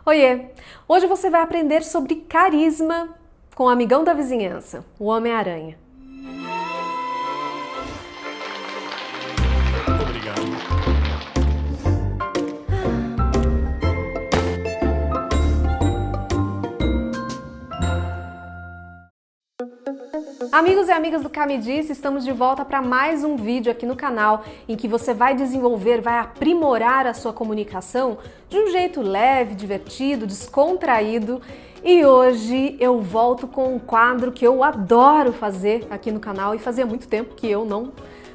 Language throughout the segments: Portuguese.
Oiê! Hoje você vai aprender sobre carisma com o amigão da vizinhança, o Homem-Aranha. Obrigado. Amigos e amigas do Cá Me Disse, estamos de volta para mais um vídeo aqui no canal em que você vai desenvolver, vai aprimorar a sua comunicação de um jeito leve, divertido, descontraído. E hoje eu volto com um quadro que eu adoro fazer aqui no canal e fazia muito tempo que eu não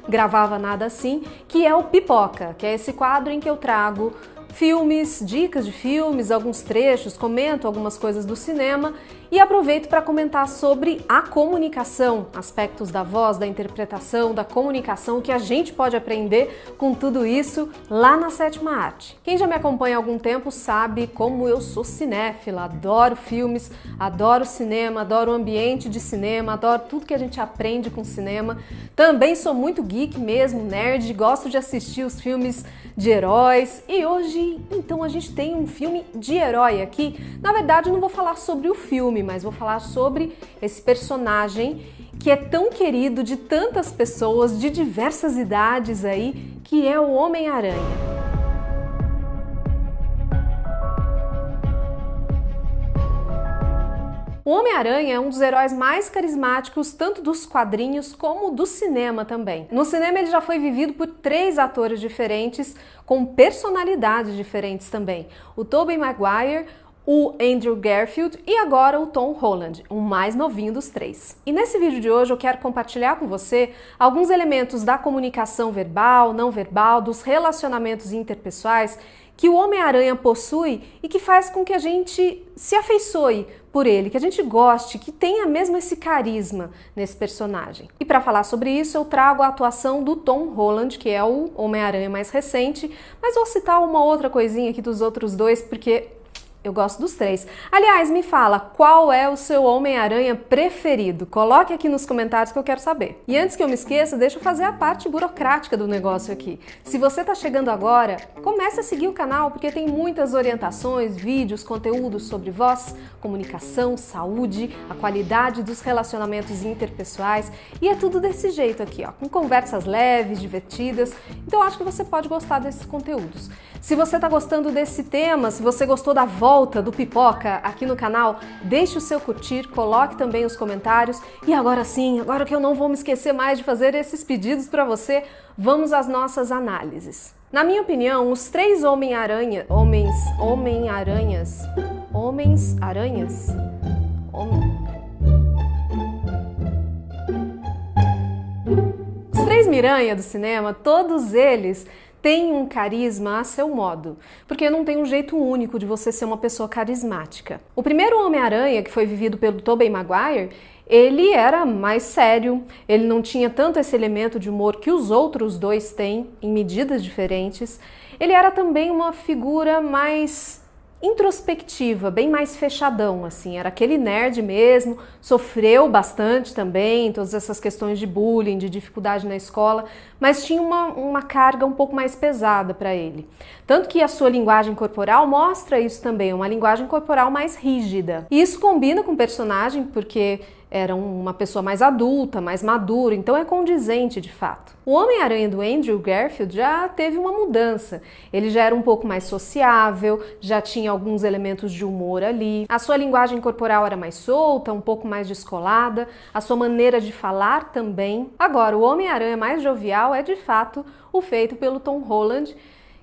gravava nada assim, que é o Pipoca, que é esse quadro em que eu trago filmes, dicas de filmes, alguns trechos, comento algumas coisas do cinema e aproveito para comentar sobre a comunicação, aspectos da voz, da interpretação, da comunicação, que a gente pode aprender com tudo isso lá na Sétima Arte. Quem já me acompanha há algum tempo sabe como eu sou cinéfila, adoro filmes, adoro cinema, adoro o ambiente de cinema, adoro tudo que a gente aprende com cinema. Também sou muito geek mesmo, nerd, gosto de assistir os filmes de heróis e hoje, então, a gente tem um filme de herói aqui. Na verdade, eu não vou falar sobre o filme, mas vou falar sobre esse personagem que é tão querido de tantas pessoas, de diversas idades aí, que é o Homem-Aranha. O Homem-Aranha é um dos heróis mais carismáticos, tanto dos quadrinhos como do cinema também. No cinema ele já foi vivido por 3 atores diferentes, com personalidades diferentes também. O Tobey Maguire, o Andrew Garfield e agora o Tom Holland, o mais novinho dos 3. E nesse vídeo de hoje eu quero compartilhar com você alguns elementos da comunicação verbal, não verbal, dos relacionamentos interpessoais que o Homem-Aranha possui e que faz com que a gente se afeiçoe por ele, que a gente goste, que tenha mesmo esse carisma nesse personagem. E para falar sobre isso eu trago a atuação do Tom Holland, que é o Homem-Aranha mais recente, mas vou citar uma outra coisinha aqui dos outros dois porque eu gosto dos 3. Aliás, me fala, qual é o seu Homem-Aranha preferido? Coloque aqui nos comentários que eu quero saber. E antes que eu me esqueça, deixa eu fazer a parte burocrática do negócio aqui. Se você está chegando agora, comece a seguir o canal, porque tem muitas orientações, vídeos, conteúdos sobre voz, comunicação, saúde, a qualidade dos relacionamentos interpessoais, e é tudo desse jeito aqui, ó, com conversas leves, divertidas. Então eu acho que você pode gostar desses conteúdos. Se você está gostando desse tema, se você gostou da volta do Pipoca aqui no canal, deixe o seu curtir, coloque também os comentários. E agora sim, agora que eu não vou me esquecer mais de fazer esses pedidos para você, vamos às nossas análises. Na minha opinião, os 3 Homem-Aranhas, os 3 Miranha do cinema, todos eles tem um carisma a seu modo, porque não tem um jeito único de você ser uma pessoa carismática. O primeiro Homem-Aranha, que foi vivido pelo Tobey Maguire, ele era mais sério, ele não tinha tanto esse elemento de humor que os outros 2 têm, em medidas diferentes. Ele era também uma figura mais introspectiva, bem mais fechadão, assim, era aquele nerd mesmo, sofreu bastante também, todas essas questões de bullying, de dificuldade na escola, mas tinha uma carga um pouco mais pesada para ele. Tanto que a sua linguagem corporal mostra isso também, uma linguagem corporal mais rígida. E isso combina com o personagem, porque era uma pessoa mais adulta, mais madura, então é condizente de fato. O Homem-Aranha do Andrew Garfield já teve uma mudança. Ele já era um pouco mais sociável, já tinha alguns elementos de humor ali. A sua linguagem corporal era mais solta, um pouco mais descolada, a sua maneira de falar também. Agora, o Homem-Aranha mais jovial é de fato o feito pelo Tom Holland,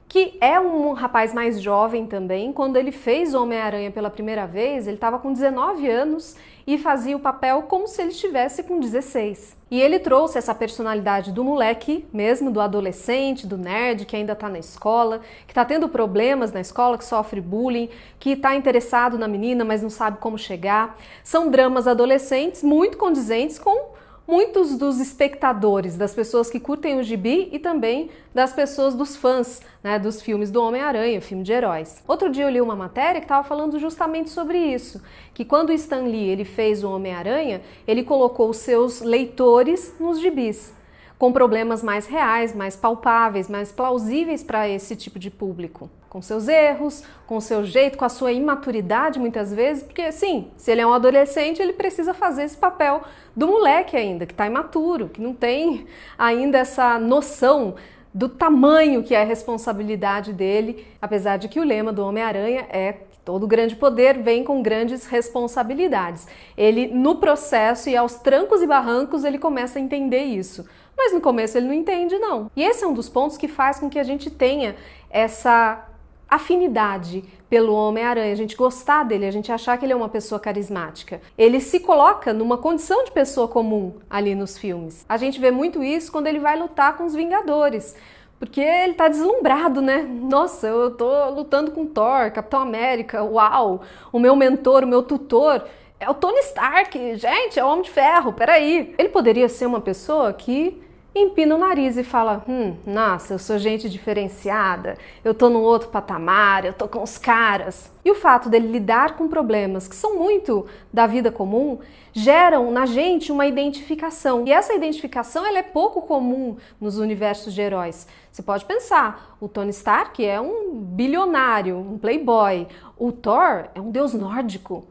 que é um rapaz mais jovem também. Quando ele fez o Homem-Aranha pela primeira vez, ele estava com 19 anos e fazia o papel como se ele estivesse com 16. E ele trouxe essa personalidade do moleque mesmo, do adolescente, do nerd que ainda está na escola, que está tendo problemas na escola, que sofre bullying, que está interessado na menina, mas não sabe como chegar. São dramas adolescentes muito condizentes com muitos dos espectadores, das pessoas que curtem o gibi e também das pessoas, dos fãs, né, dos filmes do Homem-Aranha, filme de heróis. Outro dia eu li uma matéria que estava falando justamente sobre isso, que quando o Stan Lee ele fez o Homem-Aranha, ele colocou os seus leitores nos gibis. com problemas mais reais, mais palpáveis, mais plausíveis para esse tipo de público. Com seus erros, com o seu jeito, com a sua imaturidade muitas vezes, porque sim, se ele é um adolescente, ele precisa fazer esse papel do moleque ainda, que está imaturo, que não tem ainda essa noção do tamanho que é a responsabilidade dele, apesar de que o lema do Homem-Aranha é que todo grande poder vem com grandes responsabilidades. Ele, no processo e aos trancos e barrancos, ele começa a entender isso. Mas no começo ele não entende, não. E esse é um dos pontos que faz com que a gente tenha essa afinidade pelo Homem-Aranha, a gente gostar dele, a gente achar que ele é uma pessoa carismática. Ele se coloca numa condição de pessoa comum ali nos filmes. A gente vê muito isso quando ele vai lutar com os Vingadores, porque ele tá deslumbrado, né? Nossa, eu tô lutando com Thor, Capitão América, uau! O meu mentor, o meu tutor é o Tony Stark, gente, é o Homem de Ferro, peraí. Ele poderia ser uma pessoa que empina o nariz e fala, nossa, eu sou gente diferenciada, eu tô num outro patamar, eu tô com os caras. E o fato dele lidar com problemas que são muito da vida comum, geram na gente uma identificação. E essa identificação ela é pouco comum nos universos de heróis. Você pode pensar, o Tony Stark é um bilionário, um playboy, o Thor é um deus nórdico,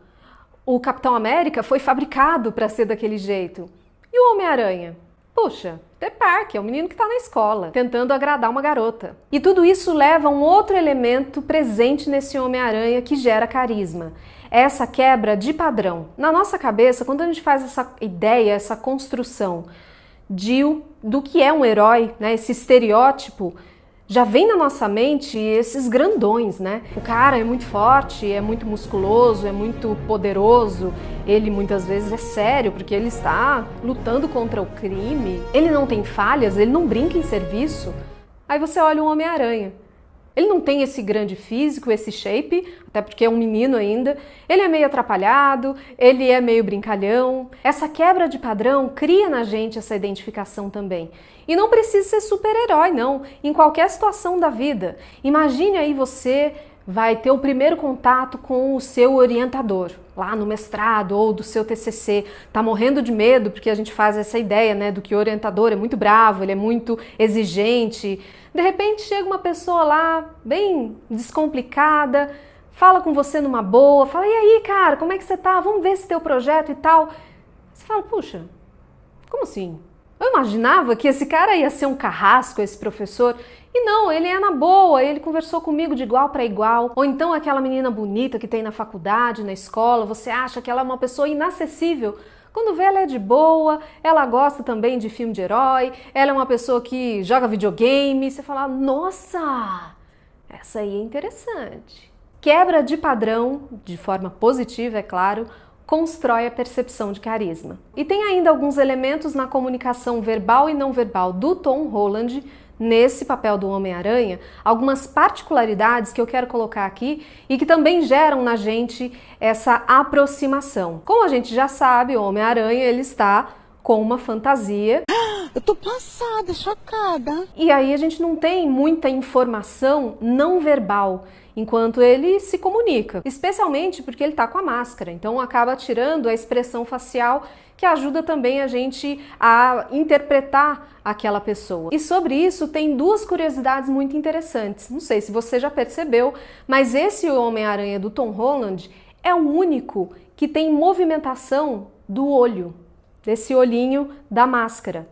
o Capitão América foi fabricado para ser daquele jeito. E o Homem-Aranha? Puxa, Peter Parker é um menino que está na escola, tentando agradar uma garota. E tudo isso leva a um outro elemento presente nesse Homem-Aranha que gera carisma. Essa quebra de padrão. Na nossa cabeça, quando a gente faz essa ideia, essa construção do que é um herói, né, esse estereótipo, já vem na nossa mente esses grandões, né? O cara é muito forte, é muito musculoso, é muito poderoso, ele muitas vezes é sério porque ele está lutando contra o crime, ele não tem falhas, ele não brinca em serviço. Aí você olha um Homem-Aranha. Ele não tem esse grande físico, esse shape, até porque é um menino ainda. Ele é meio atrapalhado, ele é meio brincalhão. Essa quebra de padrão cria na gente essa identificação também. E não precisa ser super-herói, não. Em qualquer situação da vida. Imagine aí você vai ter o primeiro contato com o seu orientador, lá no mestrado ou do seu TCC. Tá morrendo de medo, porque a gente faz essa ideia, né, do que o orientador é muito bravo, ele é muito exigente. De repente chega uma pessoa lá, bem descomplicada, fala com você numa boa, fala, e aí, cara, como é que você tá? Vamos ver esse teu projeto e tal. Você fala, puxa, como assim? Eu imaginava que esse cara ia ser um carrasco, esse professor, e não, ele é na boa, ele conversou comigo de igual para igual. Ou então aquela menina bonita que tem na faculdade, na escola, você acha que ela é uma pessoa inacessível. Quando vê, ela é de boa, ela gosta também de filme de herói, ela é uma pessoa que joga videogame, você fala, nossa, essa aí é interessante. Quebra de padrão, de forma positiva, é claro, constrói a percepção de carisma. E tem ainda alguns elementos na comunicação verbal e não verbal do Tom Holland, nesse papel do Homem-Aranha, algumas particularidades que eu quero colocar aqui e que também geram na gente essa aproximação. Como a gente já sabe, o Homem-Aranha ele está com uma fantasia. Eu tô passada, chocada. E aí a gente não tem muita informação não verbal enquanto ele se comunica, especialmente porque ele tá com a máscara, então acaba tirando a expressão facial que ajuda também a gente a interpretar aquela pessoa. E sobre isso tem duas curiosidades muito interessantes. Não sei se você já percebeu, mas esse Homem-Aranha do Tom Holland é o único que tem movimentação do olho, desse olhinho da máscara.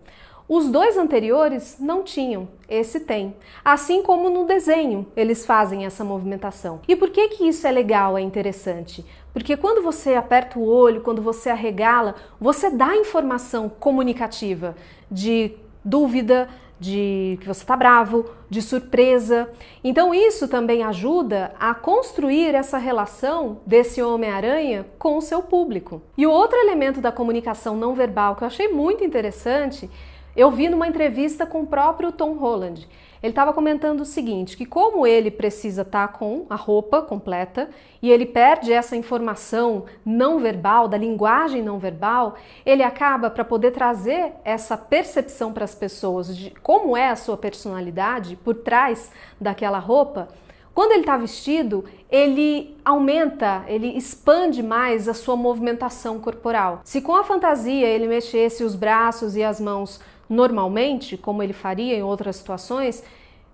Os dois anteriores não tinham, esse tem. Assim como no desenho eles fazem essa movimentação. E por que que isso é legal, é interessante? Porque quando você aperta o olho, quando você arregala, você dá informação comunicativa de dúvida, de que você está bravo, de surpresa. Então isso também ajuda a construir essa relação desse Homem-Aranha com o seu público. E o outro elemento da comunicação não verbal que eu achei muito interessante, eu vi numa entrevista com o próprio Tom Holland. Ele estava comentando o seguinte, que como ele precisa estar com a roupa completa e ele perde essa informação não verbal, da linguagem não verbal, ele acaba, para poder trazer essa percepção para as pessoas de como é a sua personalidade por trás daquela roupa, quando ele está vestido, ele aumenta, ele expande mais a sua movimentação corporal. Se com a fantasia ele mexesse os braços e as mãos normalmente, como ele faria em outras situações,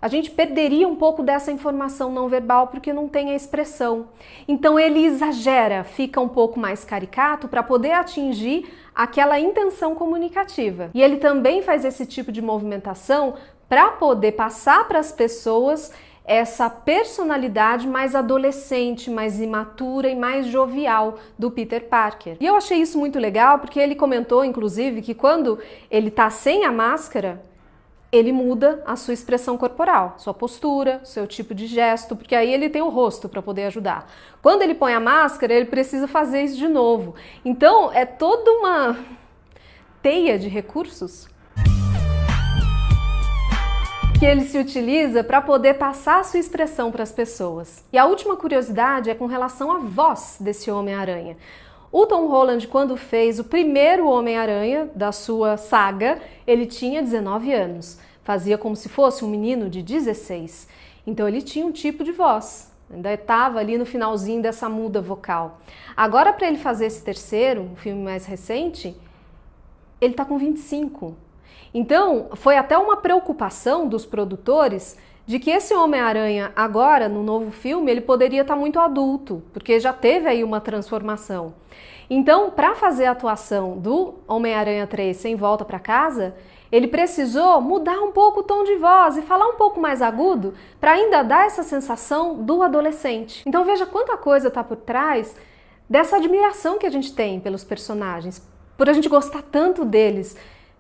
a gente perderia um pouco dessa informação não verbal porque não tem a expressão. Então ele exagera, fica um pouco mais caricato para poder atingir aquela intenção comunicativa. E ele também faz esse tipo de movimentação para poder passar para as pessoas essa personalidade mais adolescente, mais imatura e mais jovial do Peter Parker. E eu achei isso muito legal porque ele comentou, inclusive, que quando ele tá sem a máscara, ele muda a sua expressão corporal, sua postura, seu tipo de gesto, porque aí ele tem o rosto para poder ajudar. Quando ele põe a máscara, ele precisa fazer isso de novo. Então, é toda uma teia de recursos que ele se utiliza para poder passar a sua expressão para as pessoas. E a última curiosidade é com relação à voz desse Homem-Aranha. O Tom Holland, quando fez o primeiro Homem-Aranha da sua saga, ele tinha 19 anos. Fazia como se fosse um menino de 16. Então ele tinha um tipo de voz. Ainda estava ali no finalzinho dessa muda vocal. Agora, para ele fazer esse terceiro, um filme mais recente, ele está com 25. Então, foi até uma preocupação dos produtores de que esse Homem-Aranha agora, no novo filme, ele poderia estar muito adulto, porque já teve aí uma transformação. Então, para fazer a atuação do Homem-Aranha 3 Sem Volta para Casa, ele precisou mudar um pouco o tom de voz e falar um pouco mais agudo para ainda dar essa sensação do adolescente. Então veja quanta coisa está por trás dessa admiração que a gente tem pelos personagens, por a gente gostar tanto deles.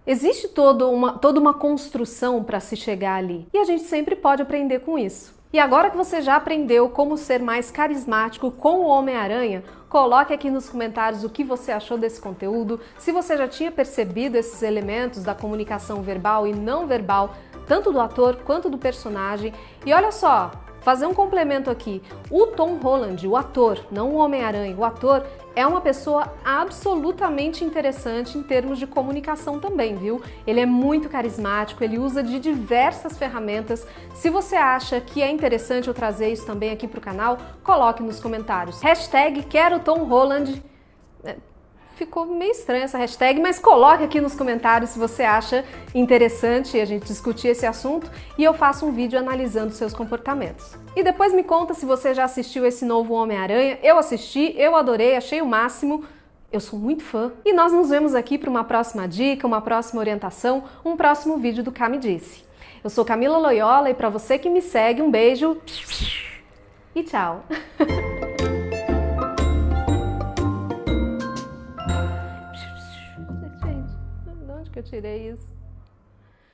Existe toda uma construção para se chegar ali e a gente sempre pode aprender com isso. E agora que você já aprendeu como ser mais carismático com o Homem-Aranha, coloque aqui nos comentários o que você achou desse conteúdo, se você já tinha percebido esses elementos da comunicação verbal e não verbal, tanto do ator quanto do personagem. E olha só, fazer um complemento aqui, o Tom Holland, o ator, não o Homem-Aranha, o ator é uma pessoa absolutamente interessante em termos de comunicação também, viu? Ele é muito carismático, ele usa de diversas ferramentas. Se você acha que é interessante eu trazer isso também aqui para o canal, coloque nos comentários. Hashtag quero Tom Holland. Ficou meio estranha essa hashtag, mas coloque aqui nos comentários se você acha interessante a gente discutir esse assunto e eu faço um vídeo analisando seus comportamentos. E depois me conta se você já assistiu esse novo Homem-Aranha. Eu assisti, eu adorei, achei o máximo. Eu sou muito fã. E nós nos vemos aqui para uma próxima dica, uma próxima orientação, um próximo vídeo do Cá Me Disse. Eu sou Camila Loyola e para você que me segue, um beijo e tchau! Gente, de onde que eu tirei isso?